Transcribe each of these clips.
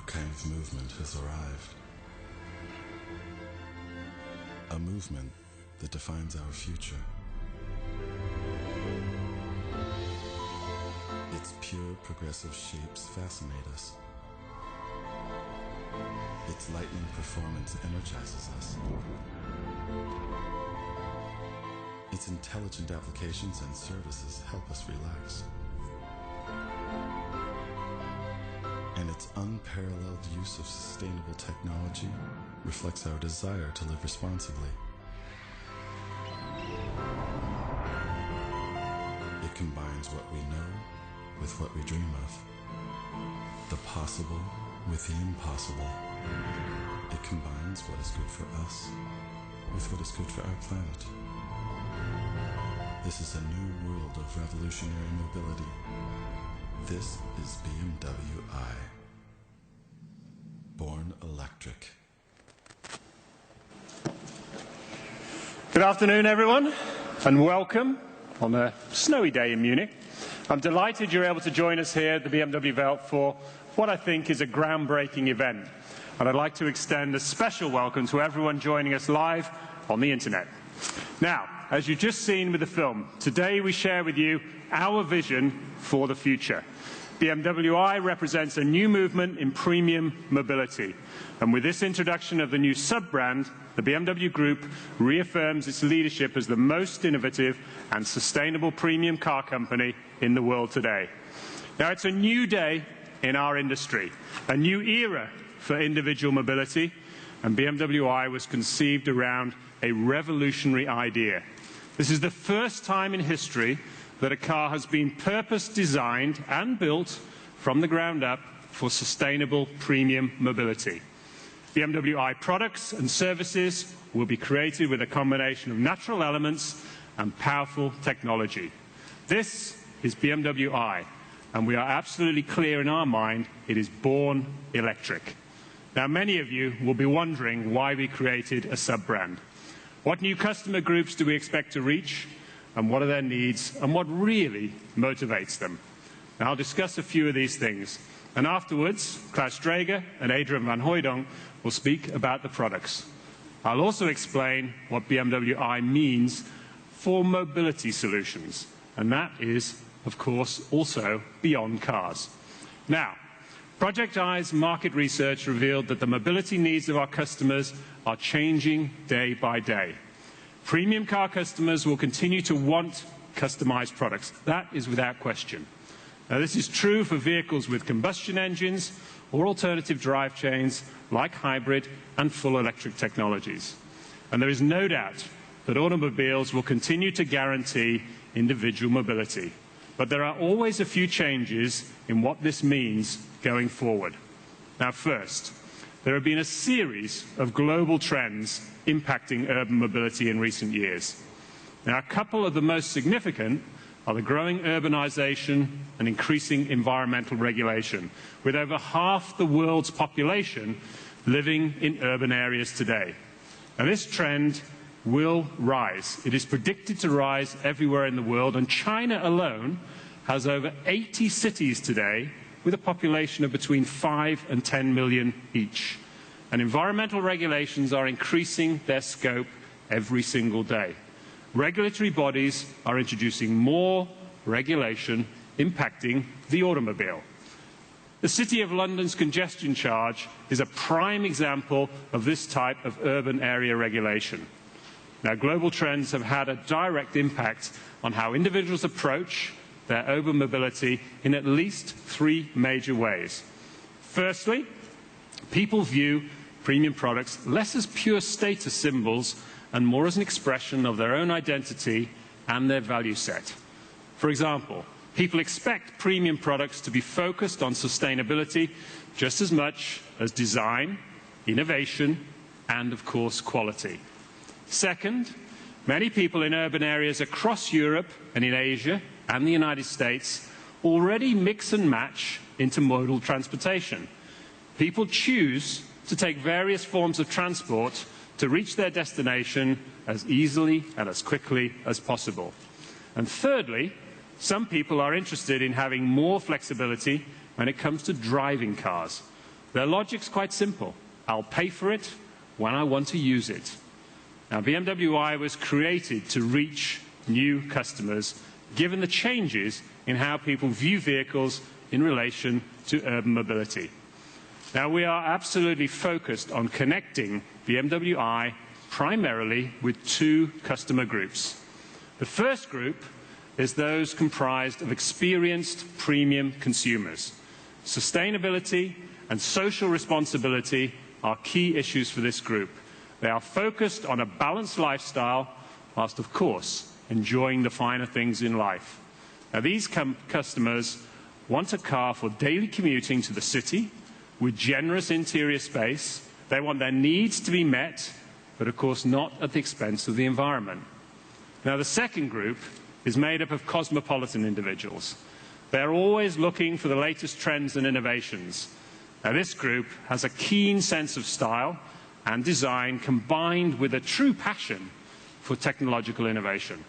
kind of movement has arrived. A movement that defines our future. Its pure, progressive shapes fascinate us. Its lightning performance energizes us. Its intelligent applications and services help us relax. And its unparalleled use of sustainable technology reflects our desire to live responsibly. It combines what we know with what we dream of. The possible with the impossible. It combines what is good for us with what is good for our planet. This is a new world of revolutionary mobility. This is BMW I. Born electric. Good afternoon, everyone, and welcome on a snowy day in Munich. I'm delighted you're able to join us here at the BMW Welt for what I think is a groundbreaking event. And I'd like to extend a special welcome to everyone joining us live on the internet. Now, as you've just seen with the film, today we share with you our vision for the future. BMW I represents a new movement in premium mobility. And with this introduction of the new sub-brand, the BMW Group reaffirms its leadership as the most innovative and sustainable premium car company in the world today. Now, it's a new day in our industry, a new era for individual mobility, and BMW I was conceived around a revolutionary idea. This is the first time in history that a car has been purpose-designed and built from the ground up for sustainable premium mobility. BMW I products and services will be created with a combination of natural elements and powerful technology. This is BMW I, and we are absolutely clear in our mind it is born electric. Now, many of you will be wondering why we created a sub-brand. What new customer groups do we expect to reach, and what are their needs, and what really motivates them? Now, I'll discuss a few of these things. And afterwards, Klaus Draeger and Adrian van Hooydonk will speak about the products. I'll also explain what BMW I means for mobility solutions. And that is, of course, also beyond cars. Now, Project I's market research revealed that the mobility needs of our customers are changing day by day. Premium car customers will continue to want customized products. That is without question. Now, this is true for vehicles with combustion engines or alternative drive chains like hybrid and full electric technologies. And there is no doubt that automobiles will continue to guarantee individual mobility. But there are always a few changes in what this means going forward. Now, first, there have been a series of global trends impacting urban mobility in recent years. Now, a couple of the most significant are the growing urbanization and increasing environmental regulation, with over half the world's population living in urban areas today. Now, this trend will rise. It is predicted to rise everywhere in the world, and China alone has over 80 cities today with a population of between 5 and 10 million each. And environmental regulations are increasing their scope every single day. Regulatory bodies are introducing more regulation impacting the automobile. The City of London's congestion charge is a prime example of this type of urban area regulation. Now, global trends have had a direct impact on how individuals approach their urban mobility in at least three major ways. Firstly, people view premium products less as pure status symbols and more as an expression of their own identity and their value set. For example, people expect premium products to be focused on sustainability just as much as design, innovation, and, of course, quality. Second, many people in urban areas across Europe and in Asia and the United States already mix and match intermodal transportation. People choose to take various forms of transport to reach their destination as easily and as quickly as possible. And thirdly, some people are interested in having more flexibility when it comes to driving cars. Their logic's quite simple. I'll pay for it when I want to use it. Now, BMW i was created to reach new customers, given the changes in how people view vehicles in relation to urban mobility. Now, we are absolutely focused on connecting BMW i primarily with two customer groups. The first group is those comprised of experienced premium consumers. Sustainability and social responsibility are key issues for this group. They are focused on a balanced lifestyle, whilst, of course, enjoying the finer things in life. Now, these customers want a car for daily commuting to the city with generous interior space. They want their needs to be met, but of course not at the expense of the environment. Now, the second group is made up of cosmopolitan individuals. They're always looking for the latest trends and innovations. Now, this group has a keen sense of style and design combined with a true passion for technological innovation.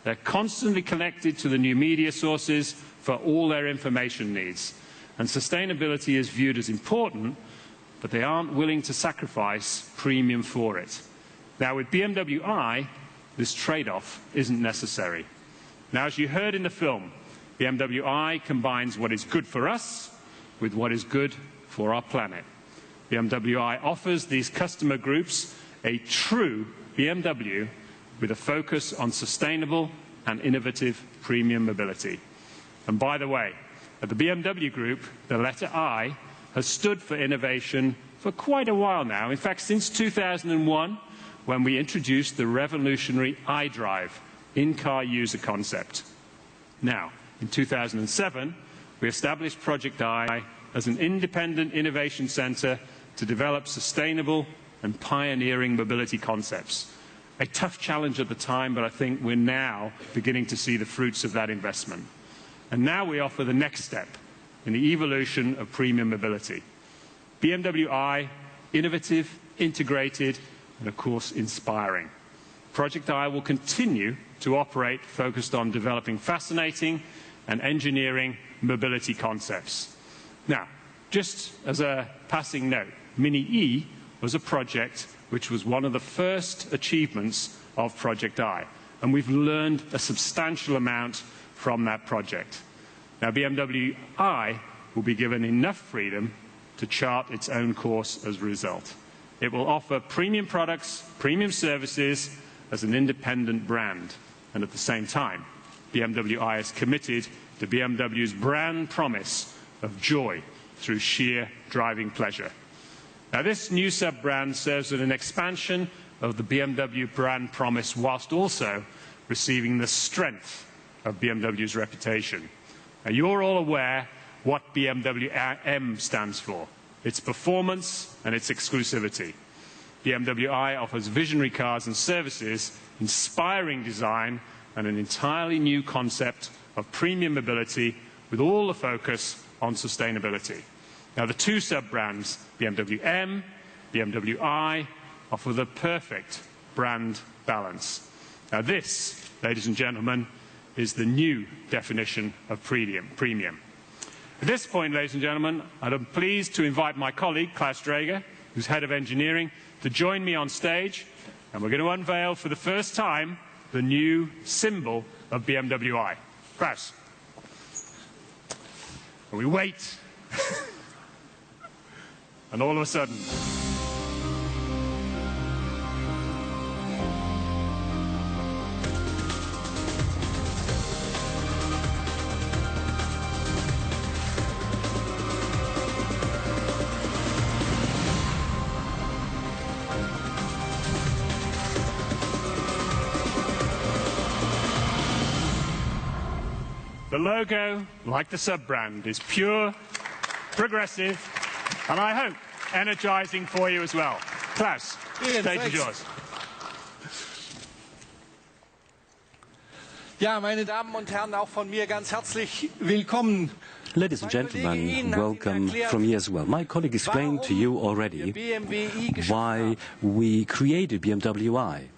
They're constantly connected to the new media sources for all their information needs. And sustainability is viewed as important, but they aren't willing to sacrifice premium for it. Now, with BMW i, this trade-off isn't necessary. Now, as you heard in the film, BMW i combines what is good for us with what is good for our planet. BMW i offers these customer groups a true BMW with a focus on sustainable and innovative premium mobility. And by the way, at the BMW Group, the letter I has stood for innovation for quite a while now. In fact, since 2001, when we introduced the revolutionary iDrive in-car user concept. Now, in 2007, we established Project I as an independent innovation center to develop sustainable and pioneering mobility concepts. A tough challenge at the time, but I think we're now beginning to see the fruits of that investment. And now we offer the next step in the evolution of premium mobility. BMW i, innovative, integrated, and of course inspiring. Project I will continue to operate focused on developing fascinating and engineering mobility concepts. Now, just as a passing note, Mini E was a project which was one of the first achievements of Project I, and we've learned a substantial amount from that project. Now, BMW i will be given enough freedom to chart its own course as a result. It will offer premium products, premium services as an independent brand, and at the same time, BMW i is committed to BMW's brand promise of joy through sheer driving pleasure. Now, this new sub-brand serves as an expansion of the BMW brand promise, whilst also receiving the strength of BMW's reputation. Now, you're all aware what BMW M stands for. Its performance and its exclusivity. BMW i offers visionary cars and services, inspiring design, and an entirely new concept of premium mobility with all the focus on sustainability. Now, the two sub-brands, BMW M, BMW i, offer the perfect brand balance. Now, this, ladies and gentlemen, is the new definition of premium. At this point, ladies and gentlemen, I'm pleased to invite my colleague, Klaus Draeger, who's head of engineering, to join me on stage, and we're going to unveil for the first time the new symbol of BMW i. Klaus. And we wait. And all of a sudden, the logo, like the sub-brand, is pure, progressive, and I hope energizing for you as well. Klaus, stage is yours. Ja, meine Damen und Herren, auch von mir ganz herzlich willkommen. Ladies and gentlemen, welcome from me as well. My colleague explained to you already why we created BMW i.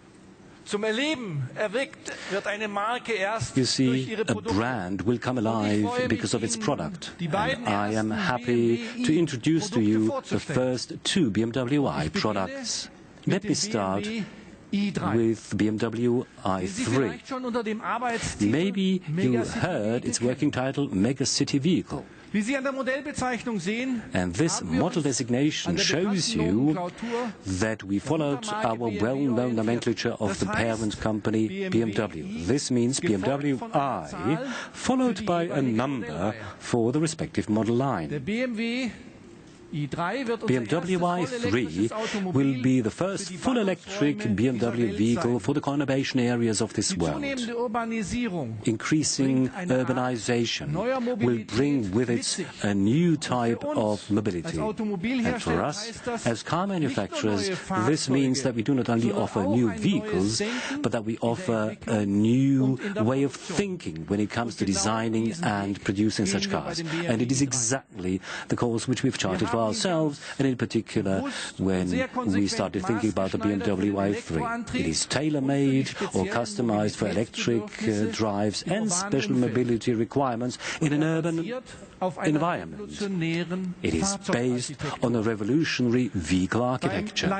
zum Erleben erweckt, wird eine Marke erst You durch see, ihre a Produkte. brand will come alive because of its product. And I am happy to introduce to you the first two BMW i products. Let me start with BMW i3. Maybe you heard its working title, Mega City Vehicle. Wie Sie an der Modellbezeichnung sehen, And this model designation shows you that we followed our well-known nomenclature of the parent company BMW. This means BMW i, followed by a number for the respective model line. der BMW i3 will be the first full electric BMW vehicle for the conurbation areas of this world. Increasing urbanization will bring with it a new type of mobility. And for us, as car manufacturers, this means that we do not only offer new vehicles, but that we offer a new way of thinking when it comes to designing and producing such cars. And it is exactly the course which we've charted for ourselves, and in particular when we started thinking about the BMW i3. It is tailor-made or customized for electric drives and special mobility requirements in an urban environment. It is based on a revolutionary vehicle architecture. The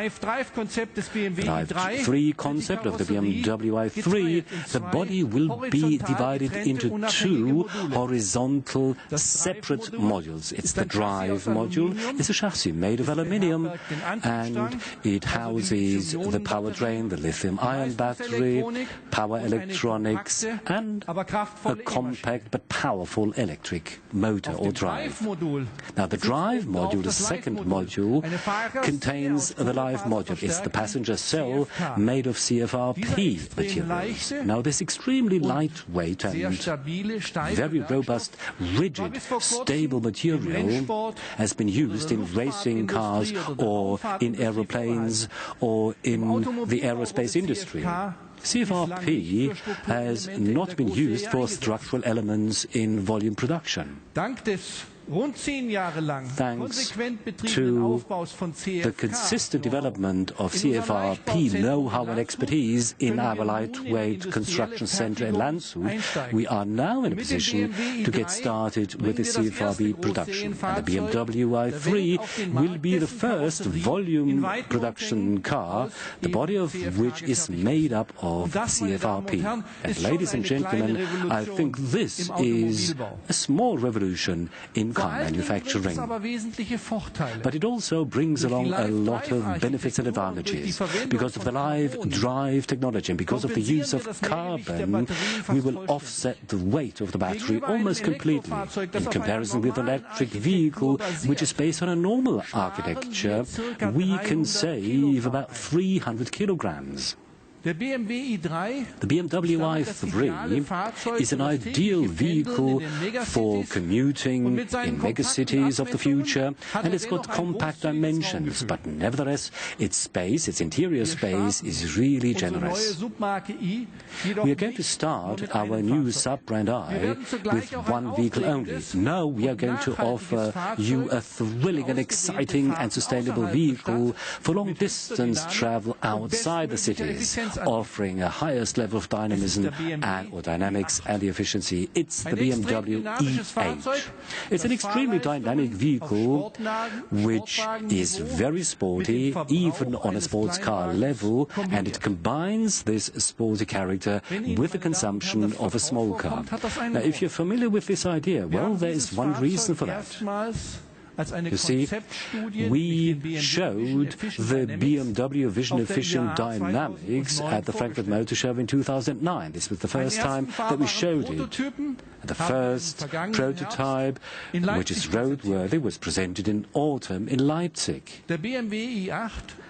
Live 3 concept of the BMW i3, the body will be divided into two horizontal separate modules. It's the drive module. It's a chassis made of aluminium, and it houses the powertrain, the lithium-ion battery, power electronics, and a compact but powerful electric motor or drive. Now, the drive module, the second module, contains the live module. It's the passenger cell made of CFRP materials. Now, this extremely lightweight and very robust, rigid, stable material has been used in racing cars or in aeroplanes or in the aerospace industry. CFRP has not been used for structural elements in volume production. Thanks to the consistent development of CFRP know-how and expertise in our lightweight construction center in Landshut, we are now in a position to get started with the CFRP production. And the BMW i3 will be the first volume production car, the body of which is made up of CFRP. And ladies and gentlemen, I think this is a small revolution in car manufacturing. But it also brings along a lot of benefits and advantages. Because of the live drive technology and because of the use of carbon, we will offset the weight of the battery almost completely. In comparison with an electric vehicle, which is based on a normal architecture, we can save about 300 kilograms. The BMW i3 is an ideal vehicle for commuting in megacities of the future, and it's got compact dimensions, but nevertheless its space, its interior space, is really generous. We are going to start our new sub-brand I with one vehicle only. No, we are going to offer you a thrilling and exciting and sustainable vehicle for long-distance travel outside the cities, offering a highest level of dynamism or dynamics and the efficiency. It's the BMW E8. It's an extremely dynamic vehicle which is very sporty, even on a sports car level, and it combines this sporty character with the consumption of a small car. Now, if you're familiar with this idea, well, there is one reason for that. You see, we showed the BMW Vision Efficient Dynamics at the Frankfurt Motor Show in 2009. This was the first time that we showed it. The first prototype, which is roadworthy, was presented in autumn in Leipzig. The BMW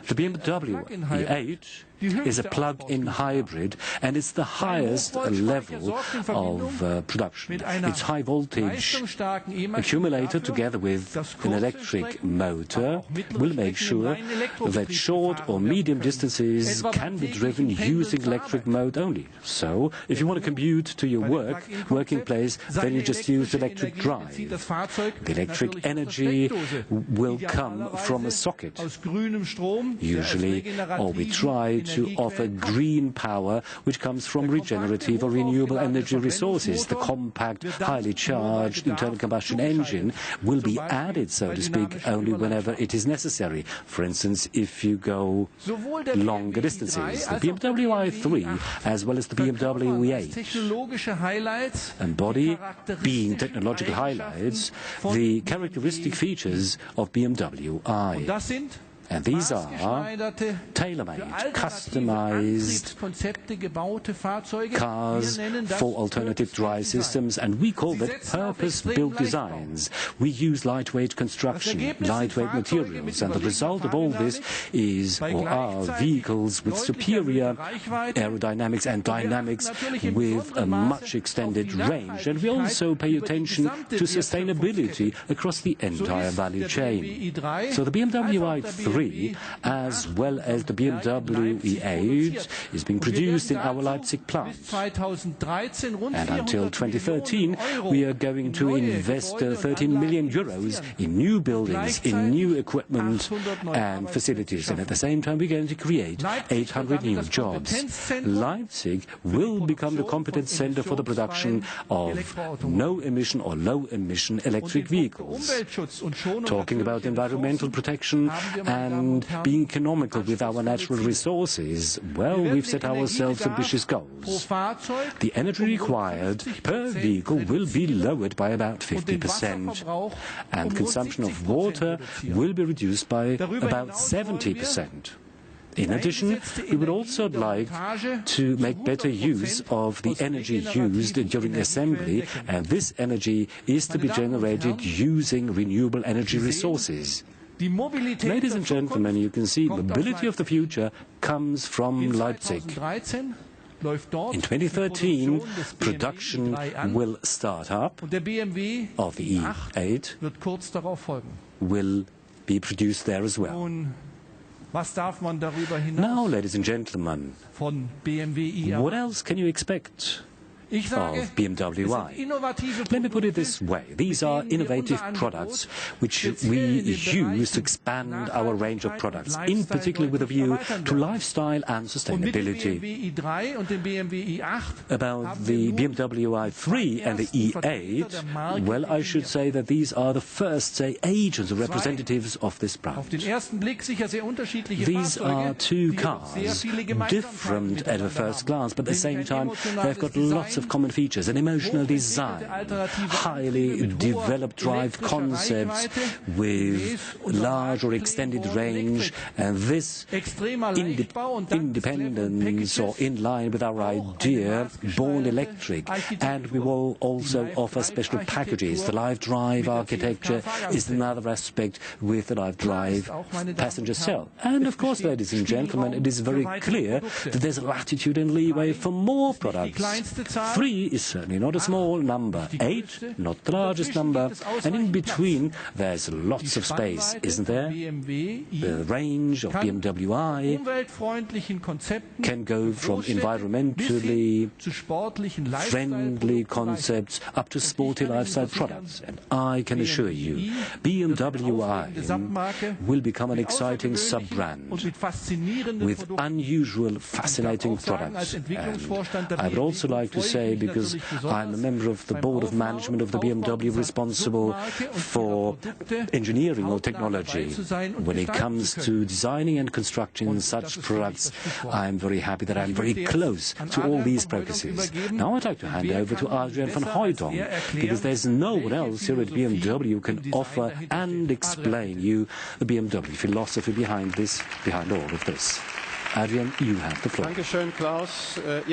E8 is a plug-in hybrid, and it's the highest level of production. Its high voltage accumulator, together with an electric motor, will make sure that short or medium distances can be driven using electric mode only. So, if you want to commute to your working place, then you just use electric drive. The electric energy will come from a socket, usually, or we try to offer green power, which comes from regenerative or renewable energy resources. The compact, highly charged internal combustion engine will be added, so to speak, only whenever it is necessary. For instance, if you go longer distances. The BMW i3 as well as the BMW i8 embody, being technological highlights, the characteristic features of BMW i. And these are tailor-made, customized cars for alternative drive systems, and we call that purpose-built designs. We use lightweight construction, lightweight materials, and the result of all this is, or are, vehicles with superior aerodynamics and dynamics with a much extended range. And we also pay attention to sustainability across the entire value chain. So the BMW i3 as well as the BMW e8 is being produced in our Leipzig plant. And until 2013, we are going to invest 13 million euros in new buildings, in new equipment and facilities. And at the same time, we're going to create 800 new jobs. Leipzig will become the competence center for the production of no-emission or low-emission electric vehicles. Talking about environmental protection and being economical with our natural resources, well, we've set ourselves ambitious goals. The energy required per vehicle will be lowered by about 50%, and consumption of water will be reduced by about 70%. In addition, we would also like to make better use of the energy used during assembly, and this energy is to be generated using renewable energy resources. Ladies and gentlemen, you can see mobility of the future comes from Leipzig. In 2013, production will start up of the E8 will be produced there as well. Now, ladies and gentlemen, what else can you expect of BMW i? Let me put it this way. These are innovative products which we use to expand our range of products, in particular with a view to lifestyle and sustainability. About the BMW i3 and the e8, well, I should say that these are the first, say, agents or representatives of this brand. These are two cars, different at a first glance, but at the same time, they've got lots of common features: an emotional design, highly developed drive concepts with large or extended range, and this independence or in line with our idea, born electric. And we will also offer special packages. The live drive architecture is another aspect with the live drive passenger cell. And of course, ladies and gentlemen, it is very clear that there's latitude and leeway for more products. 3 is certainly not a small number, 8 not the largest number, and in between there's lots of space, isn't there? The range of BMW i can go from environmentally friendly concepts up to sporty lifestyle products, and I can assure you, BMW i will become an exciting sub-brand with unusual, fascinating products. And I would also like to say, because I'm a member of the board of management of the BMW responsible for engineering or technology, when it comes to designing and constructing such products, I'm very happy that I'm very close to all these processes. Now I'd like to hand over to Adrian van Hooydonk, because there's no one else here at BMW who can offer and explain you the BMW philosophy behind all of this. Adrian, you have the floor.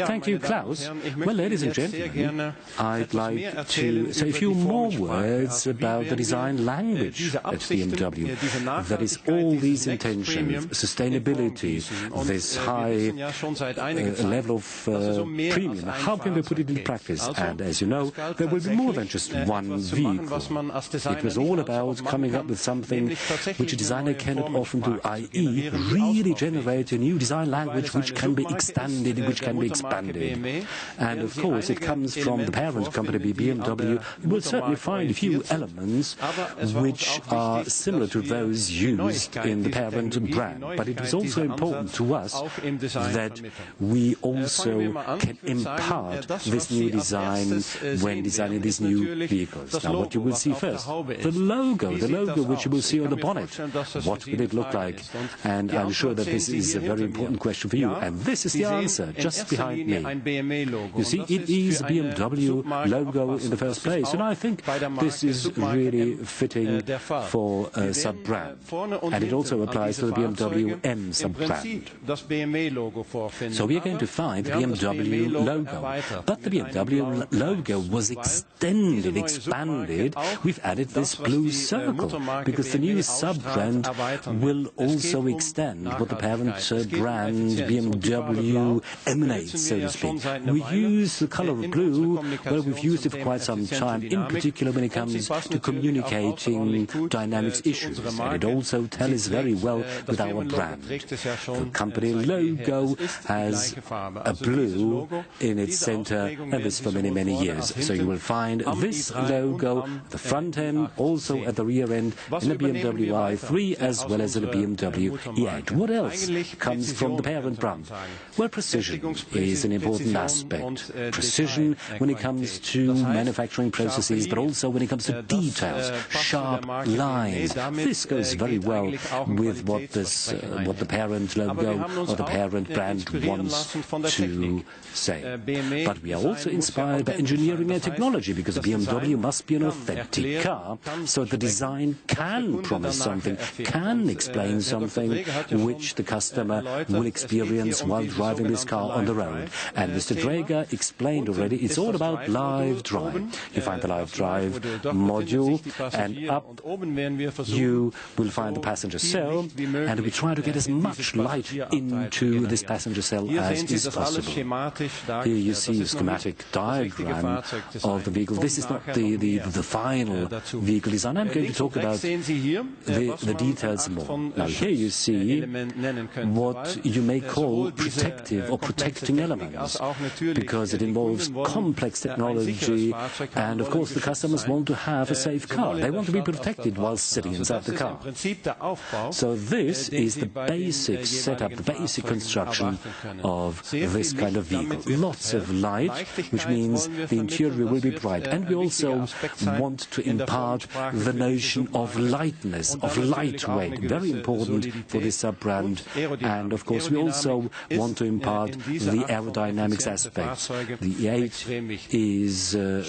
Thank you, Klaus. Well, ladies and gentlemen, I'd like to say a few more words about the design language at BMW. That is, all these intentions, sustainability, this high level of premium. How can we put it into practice? And as you know, there will be more than just one vehicle. It was all about coming up with something which a designer cannot often do, i.e. really generate a new design design language which can be extended, which can be expanded. And of course, it comes from the parent company BMW. You will certainly find a few elements which are similar to those used in the parent brand. But it was also important to us that we also can impart this new design when designing these new vehicles. Now, what you will see first, the logo which you will see on the bonnet. What will it look like? And I'm sure that this is a very important question for you. And this is the answer, just behind me. You see, it is a BMW logo in the first place. And I think this is really fitting for a sub-brand. And it also applies to the BMW M sub-brand. So we are going to find the BMW logo. But the BMW logo was extended, expanded. We've added this blue circle because the new sub-brand will also extend what the parent brand BMW emanates, so to speak. We use the color of blue, well, we've used it for quite some time, in particular when it comes to communicating dynamics issues. And it also tells very well with our brand. The company logo has a blue in its center, and this for many, many years. So you will find this logo at the front end, also at the rear end, in the BMW i3 as well as in the BMW E8. What else comes from the parent brand? Well, precision is an important aspect. Precision when it comes to manufacturing processes, but also when it comes to details, sharp lines. This goes very well with what the parent logo or the parent brand wants to say. But we are also inspired by engineering and technology, because the BMW must be an authentic car, so the design can promise something, can explain something which the customer will experience while driving this car on the road. And Mr. Draeger explained already, it's all about live drive. You find the live drive module, and up you will find the passenger cell, and we try to get as much light into this passenger cell as is possible. Here you see a schematic diagram of the vehicle. This is not the final vehicle design. I'm going to talk about the details more. Now here you see what you may call protective or protecting elements, because it involves complex technology, and of course the customers want to have a safe car. They want to be protected while sitting inside the car. So this is the basic setup, the basic construction of this kind of vehicle. Lots of light, which means the interior will be bright. And we also want to impart the notion of lightness, of lightweight, very important for this sub-brand. And of course we also want to impart the aerodynamics aspects. The E8 is the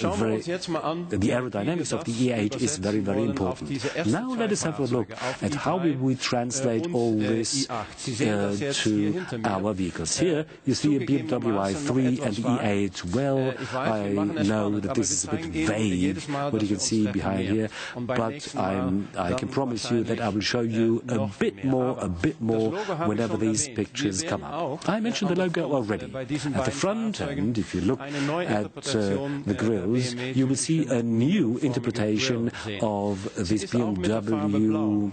aerodynamics of the E8 is very, very important. Now let us have a look at how we translate all this to our vehicles. Here you see a BMW i3 and the E8. Well, I know that this is a bit vague, what you can see behind here, but I can promise you that I will show you a bit more whenever these pictures come up. I mentioned the logo already. At the front end, if you look at the grills, you will see a new interpretation of this BMW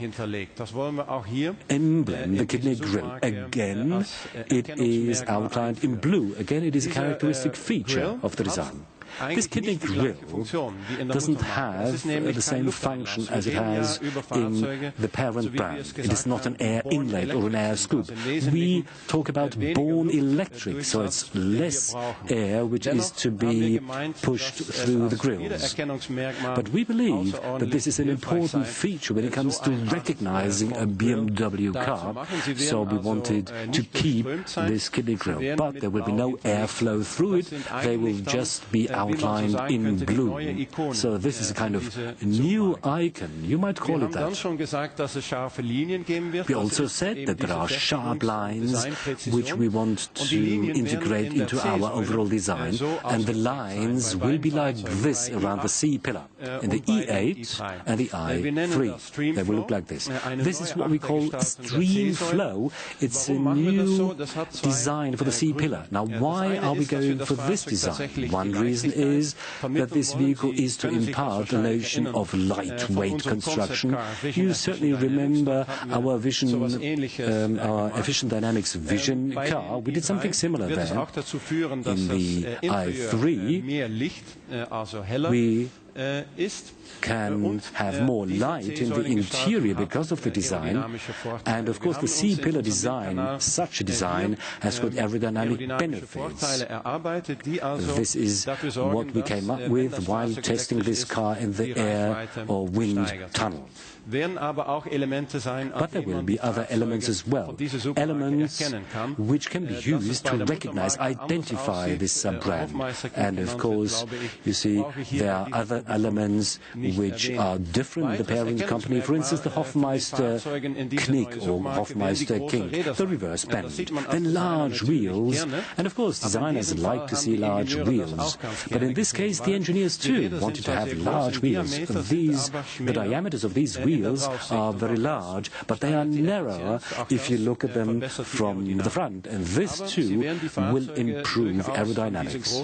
emblem, the kidney grille. Again, it is outlined in blue. Again, it is a characteristic feature of the design. This kidney grille doesn't have the same function as it has in the parent brand. It is not an air inlet or an air scoop. We talk about born electric, so it's less air which is to be pushed through the grilles. But we believe that this is an important feature when it comes to recognizing a BMW car, so we wanted to keep this kidney grille. But there will be no airflow through it, they will just be outlined in blue. So this is a kind of new icon, you might call it that. We also said that there are sharp lines which we want to integrate into our overall design, and the lines will be like this around the C-pillar. In the E8 and the i3, they will look like this. This is what we call stream flow. It's a new design for the C-pillar. Now, why are we going for this design? One reason reason is that this vehicle is to impart the notion of lightweight construction. You certainly remember our vision, our efficient dynamics vision car. We did something similar there. In the i3, we can have more light in the interior because of the design, and of course the C-pillar design, such a design, has got aerodynamic benefits. This is what we came up with while testing this car in the air or wind tunnel. But there will be other elements as well, elements which can be used to recognize, identify this sub-brand. And of course, you see, there are other elements which are different in the parent company. For instance, the Hofmeister Knick or Hofmeister King, the reverse bend. Then large wheels, and of course, designers like to see large wheels. But in this case, the engineers too wanted to have large wheels. The diameters of these wheels are very large, but they are narrower if you look at them from the front, and this too will improve aerodynamics.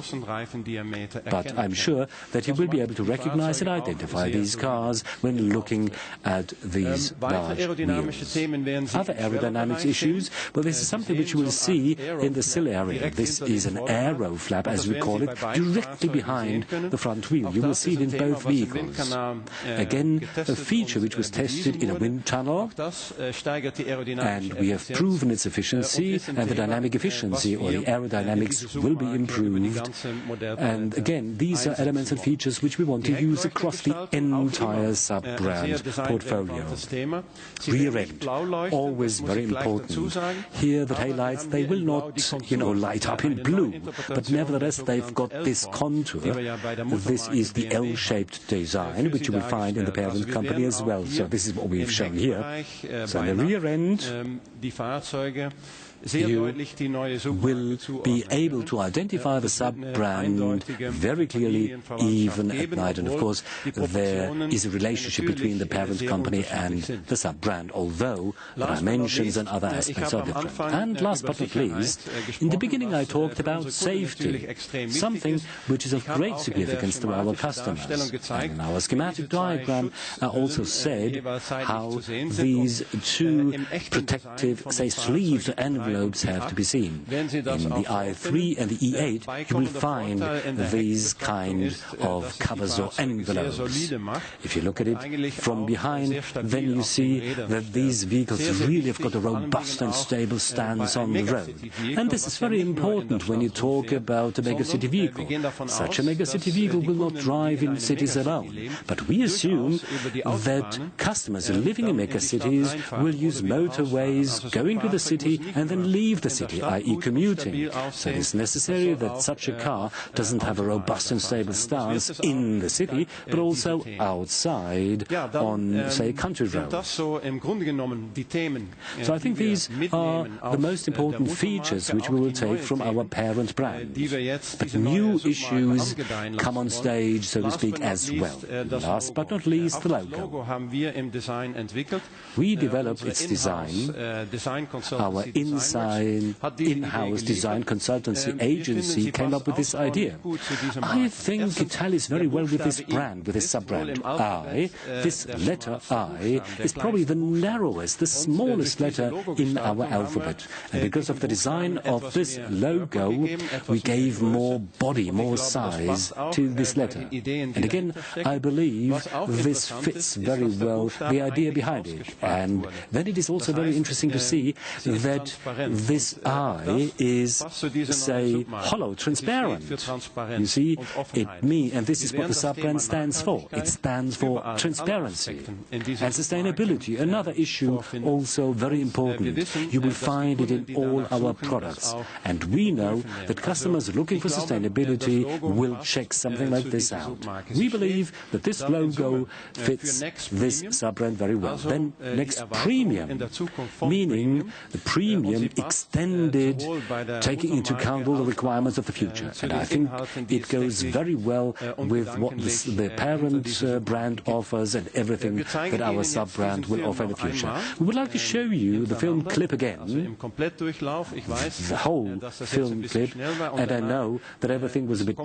But I'm sure that you will be able to recognize and identify these cars when looking at these large wheels. Other aerodynamics issues, well, this is something which you will see in the sill area. This is an aero flap, as we call it, directly behind the front wheel. You will see it in both vehicles. Again, a feature which was tested in a wind tunnel, and we have proven its efficiency, and the dynamic efficiency or the aerodynamics will be improved. And again, these are elements and features which we want to use across the entire sub-brand portfolio. Rear end, always very important. Here the taillights, they will not, light up in blue, but nevertheless they've got this contour. This is the L-shaped design, which you will find in the parent company as well. So this is what we've shown here. So in the rear end, you will be able to identify the sub-brand very clearly, even at night. And of course, there is a relationship between the parent company and the sub-brand, although the dimensions and other aspects are different. And last but not least, in the beginning I talked about safety, something which is of great significance to our customers. And in our schematic diagram, I also said how these two protective, say, sleeves or envelopes have to be seen. In the i3 and the E8, you will find these kind of covers or envelopes. If you look at it from behind, then you see that these vehicles really have got a robust and stable stance on the road. And this is very important when you talk about a megacity vehicle. Such a megacity vehicle will not drive in cities alone. But we assume that customers living in megacities will use motorways, going to the city, and then leave the city, i.e. commuting. So it is necessary that such a car doesn't have a robust and stable stance in the city, but also outside on, say, country roads. So I think these are the most important features which we will take from our parent brand. But new issues come on stage, so to speak, as well. Last but not least, the logo. We developed its design. Our in-house design consultancy agency came up with this idea. I think it tallies very well with this brand, with this sub-brand. I, this letter I, is probably the narrowest, the smallest letter in our alphabet. And because of the design of this logo, we gave more body, more size to this letter. And again, I believe this fits very well the idea behind it. And then it is also very interesting to see that this I is, say, hollow, transparent. You see, it means, and this is what the sub-brand stands for. It stands for transparency and sustainability. Another issue also very important. You will find it in all our products. And we know that customers looking for sustainability will check something like this out. We believe that this logo fits this sub-brand very well. Then next, premium, meaning the premium extended, taking into account all the requirements of the future. And I think it goes very well with what the parent brand offers and everything that our sub-brand will offer in the future. We would like to show you the film clip again, the whole film clip, and I know that everything was a bit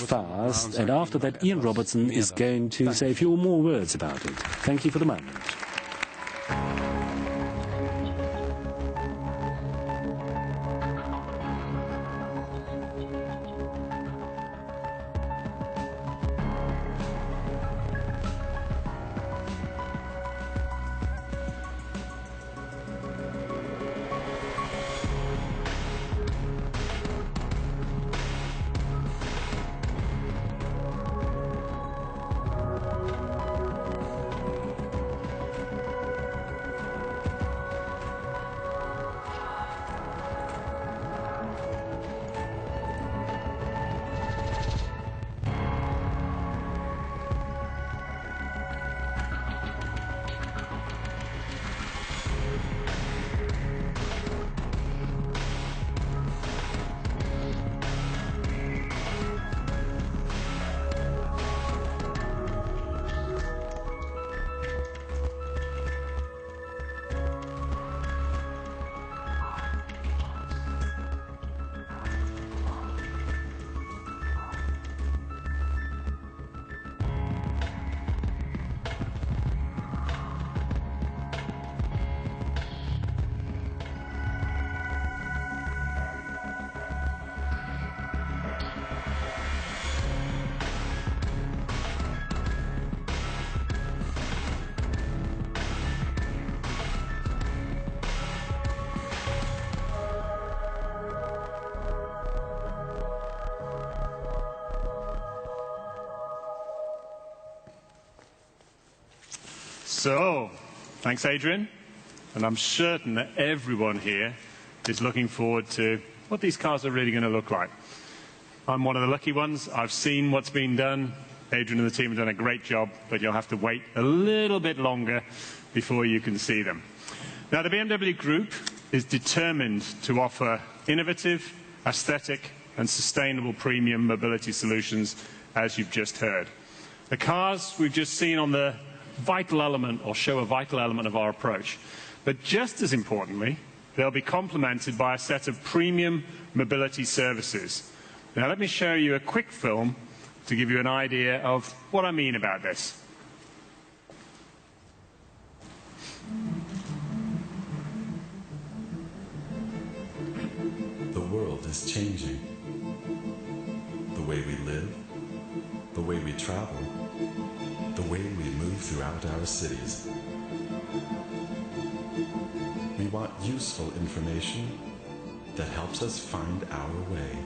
fast, and after that Ian Robertson is going to say a few more words about it. Thank you for the moment. So, thanks Adrian, and I'm certain that everyone here is looking forward to what these cars are really going to look like. I'm one of the lucky ones. I've seen what's been done. Adrian and the team have done a great job, but you'll have to wait a little bit longer before you can see them. Now, the BMW Group is determined to offer innovative, aesthetic, and sustainable premium mobility solutions, as you've just heard. The cars we've just seen on the vital element, or show a vital element of our approach. But just as importantly, they'll be complemented by a set of premium mobility services. Now let me show you a quick film to give you an idea of what I mean about this. The world is changing. The way we live, the way we travel, the way we move throughout our cities. We want useful information that helps us find our way.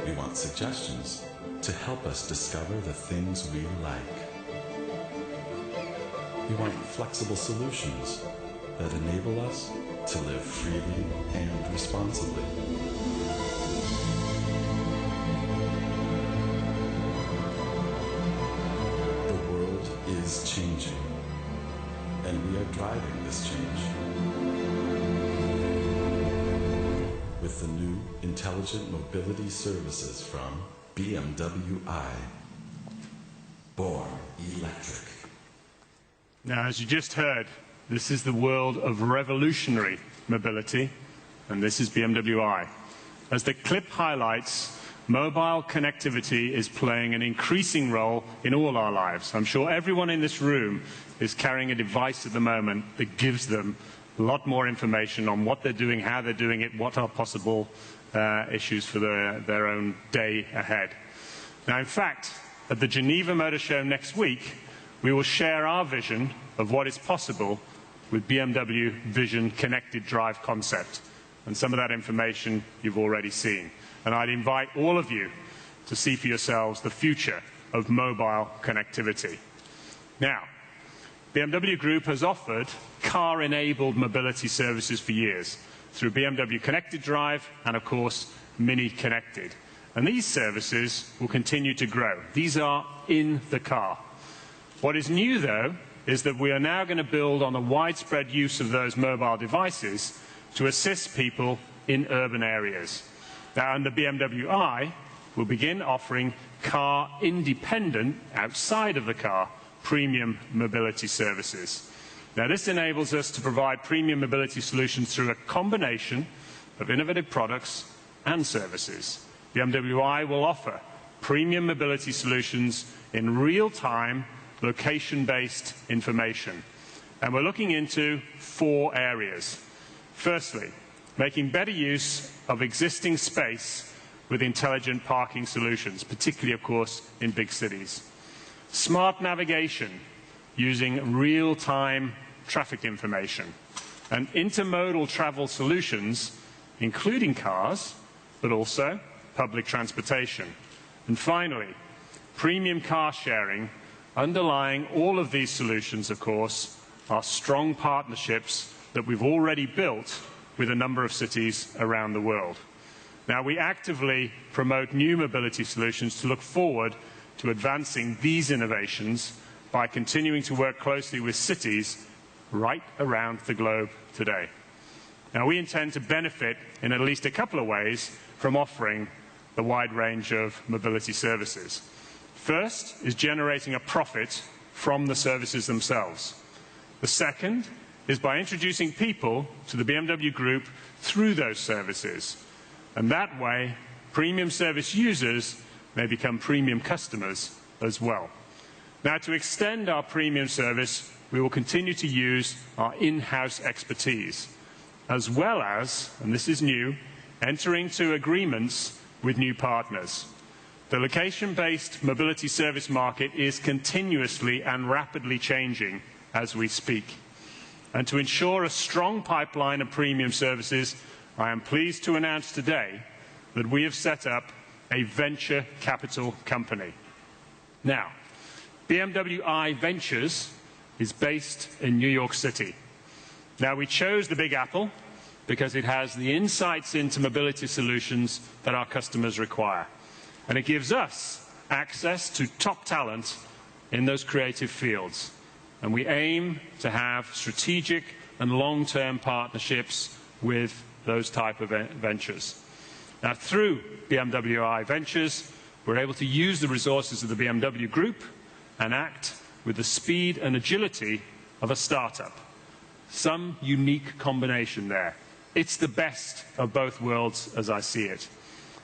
We want suggestions to help us discover the things we like. We want flexible solutions that enable us to live freely and responsibly. Is changing, and we are driving this change. With the new intelligent mobility services from BMW i. Born electric. Now, as you just heard, this is the world of revolutionary mobility, and this is BMW i. As the clip highlights, mobile connectivity is playing an increasing role in all our lives. I'm sure everyone in this room is carrying a device at the moment that gives them a lot more information on what they're doing, how they're doing it, what are possible issues for their own day ahead. Now, in fact, at the Geneva Motor Show next week, we will share our vision of what is possible with BMW Vision Connected Drive concept. And some of that information you've already seen. And I'd invite all of you to see for yourselves the future of mobile connectivity. Now, BMW Group has offered car-enabled mobility services for years through BMW Connected Drive and, of course, Mini Connected. And these services will continue to grow. These are in the car. What is new, though, is that we are now going to build on the widespread use of those mobile devices to assist people in urban areas. Now, under BMW I, we'll begin offering car-independent, outside of the car, premium mobility services. Now, this enables us to provide premium mobility solutions through a combination of innovative products and services. BMW I will offer premium mobility solutions in real-time, location-based information. And we're looking into 4 areas. Firstly, making better use of existing space with intelligent parking solutions, particularly, of course, in big cities. Smart navigation, using real-time traffic information. And intermodal travel solutions, including cars, but also public transportation. And finally, premium car sharing. Underlying all of these solutions, of course, are strong partnerships that we've already built with a number of cities around the world. Now, we actively promote new mobility solutions to look forward to advancing these innovations by continuing to work closely with cities right around the globe today. Now, we intend to benefit in at least a couple of ways from offering the wide range of mobility services. First is generating a profit from the services themselves. The second is by introducing people to the BMW Group through those services. And that way, premium service users may become premium customers as well. Now, to extend our premium service, we will continue to use our in-house expertise, as well as, and this is new, entering into agreements with new partners. The location-based mobility service market is continuously and rapidly changing as we speak. And to ensure a strong pipeline of premium services, I am pleased to announce today that we have set up a venture capital company. Now, BMW I Ventures is based in New York City. Now, we chose the Big Apple because it has the insights into mobility solutions that our customers require. And it gives us access to top talent in those creative fields. And we aim to have strategic and long-term partnerships with those type of ventures. Now, through BMW I Ventures, we're able to use the resources of the BMW Group and act with the speed and agility of a startup. Some unique combination there. It's the best of both worlds as I see it.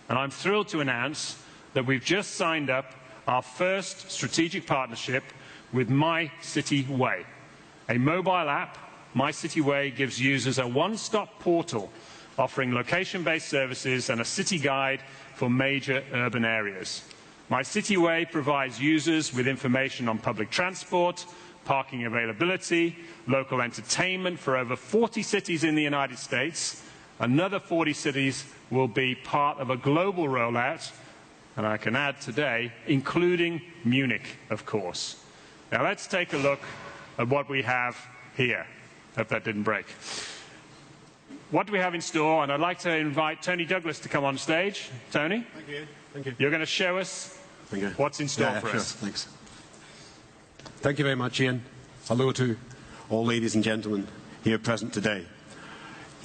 And I'm thrilled to announce that we've just signed up our first strategic partnership with My City Way. A mobile app, My City Way gives users a one-stop portal offering location-based services and a city guide for major urban areas. My City Way provides users with information on public transport, parking availability, local entertainment for over 40 cities in the United States. Another 40 cities will be part of a global rollout, and I can add today, including Munich, of course. Now let's take a look at what we have here. Hope that didn't break. What do we have in store? And I'd like to invite Tony Douglas to come on stage. Tony? Thank you. Thank you. You're going to show us what's in store for us. Thanks. Thank you very much, Ian. Hello to all ladies and gentlemen here present today.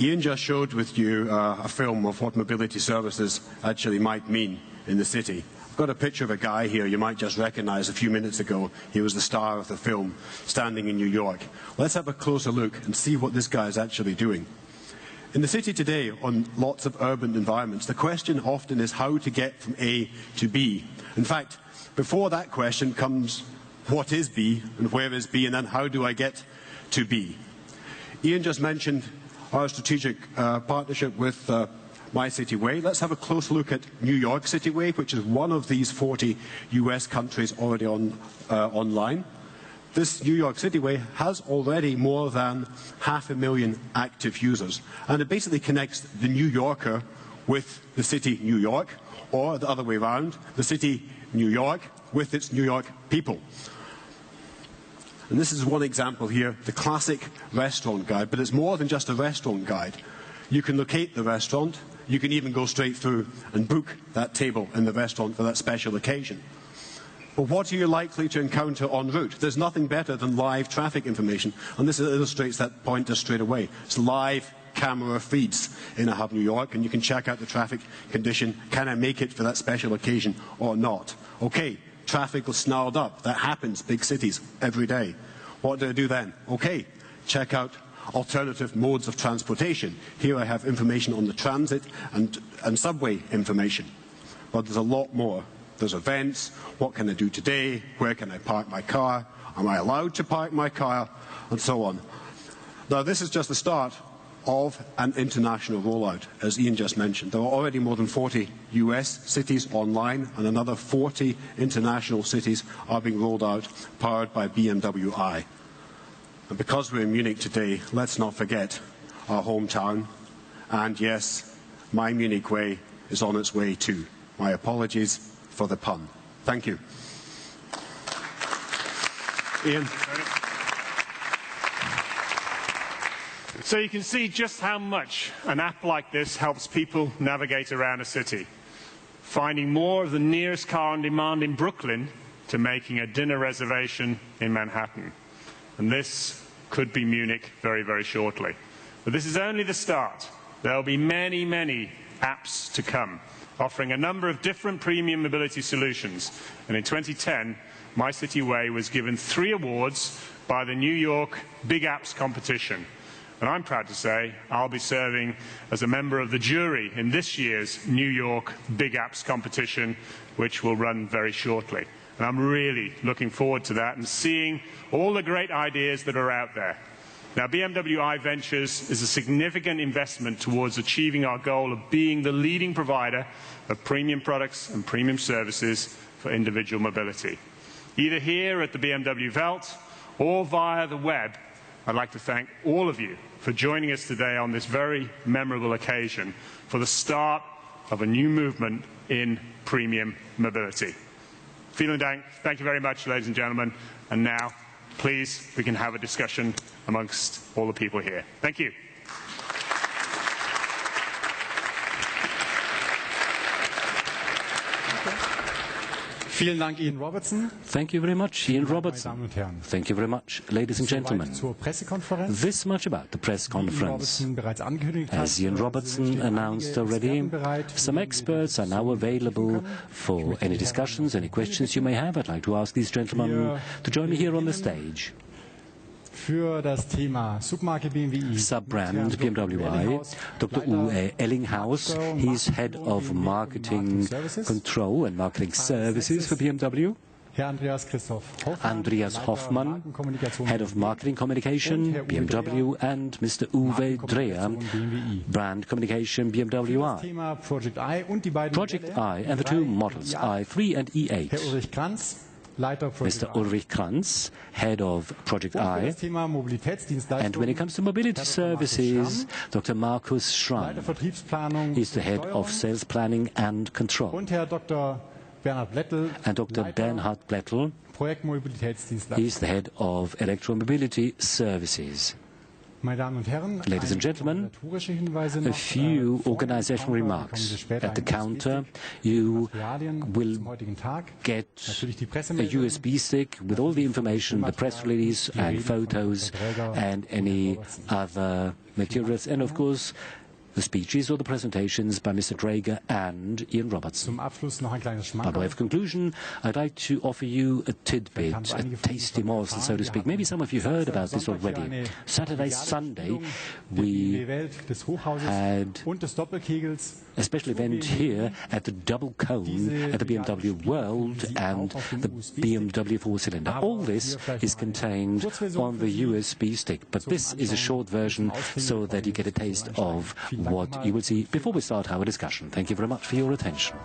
Ian just showed with you a film of what mobility services actually might mean in the city. I've got a picture of a guy here you might just recognize. A few minutes ago, he was the star of the film, standing in New York. Let's have a closer look and see what this guy is actually doing. In the city today, on lots of urban environments, the question often is how to get from A to B. In fact, before that question comes what is B and where is B, and then how do I get to B? Ian just mentioned our strategic partnership with My City Way. Let's have a close look at New York City Way, which is one of these 40 US countries already online. This New York City Way has already more than 500,000 active users, and it basically connects the New Yorker with the city New York, or the other way around, the city New York with its New York people. And this is one example here, the classic restaurant guide, but it's more than just a restaurant guide. You can locate the restaurant, you can even go straight through and book that table in the restaurant for that special occasion. But what are you likely to encounter en route? There's nothing better than live traffic information, and this illustrates that point just straight away. It's live camera feeds in a hub New York, and you can check out the traffic condition. Can I make it for that special occasion or not? Okay, traffic was snarled up. That happens, big cities, every day. What do I do then? Okay, check out alternative modes of transportation. Here I have information on the transit and subway information. But there's a lot more. There's events, what can I do today, where can I park my car, am I allowed to park my car, and so on. Now this is just the start of an international rollout, as Ian just mentioned. There are already more than 40 US cities online, and another 40 international cities are being rolled out, powered by BMW i. And because we're in Munich today, let's not forget our hometown. And yes, my Munich way is on its way too. My apologies for the pun. Thank you. Ian. So you can see just how much an app like this helps people navigate around a city. Finding more of the nearest car on demand in Brooklyn to making a dinner reservation in Manhattan. And this could be Munich very, very shortly. But this is only the start. There will be many, many apps to come, offering a number of different premium mobility solutions. And in 2010, My City Way was given 3 awards by the New York Big Apps competition. And I'm proud to say I'll be serving as a member of the jury in this year's New York Big Apps competition, which will run very shortly. And I'm really looking forward to that and seeing all the great ideas that are out there. Now, BMW i Ventures is a significant investment towards achieving our goal of being the leading provider of premium products and premium services for individual mobility. Either here at the BMW Welt or via the web, I'd like to thank all of you for joining us today on this very memorable occasion for the start of a new movement in premium mobility. Vielen Dank. Thank you very much, ladies and gentlemen. And now, please, we can have a discussion amongst all the people here. Thank you. Vielen Dank, Ian Robertson. Thank you very much, Ian Robertson. Thank you very much, ladies and gentlemen. This much about the press conference. As Ian Robertson announced already, some experts are now available for any discussions, any questions you may have. I'd like to ask these gentlemen to join me here on the stage. Subbrand BMW i, Dr. Uwe Ellinghaus. He's head of marketing control and marketing services for BMW. Andreas Hoffmann, head of marketing communication, BMW, and Mr. Uwe Dreher, brand communication, BMW i. Project I and the 2 models, i3 and E8. Mr. Ulrich Kranz, head of Project I, and when it comes to mobility services, Dr. Markus Schramm is the head of sales planning and control. And Dr. Bernhard Blättl is the head of electromobility services. Ladies and gentlemen, a few organizational remarks. At the counter, you will get a USB stick with all the information, the press release and photos and any other materials, and of course, the speeches or the presentations by Mr. Draeger and Ian Robertson. By way of conclusion, I'd like to offer you a tidbit, a tasty morsel, so to speak. Maybe some of you heard about this already. Saturday, Sunday, we had a special event here at the double cone at the BMW World and the BMW 4-cylinder. All this is contained on the USB stick, but this is a short version so that you get a taste of what you will see before we start our discussion. Thank you very much for your attention.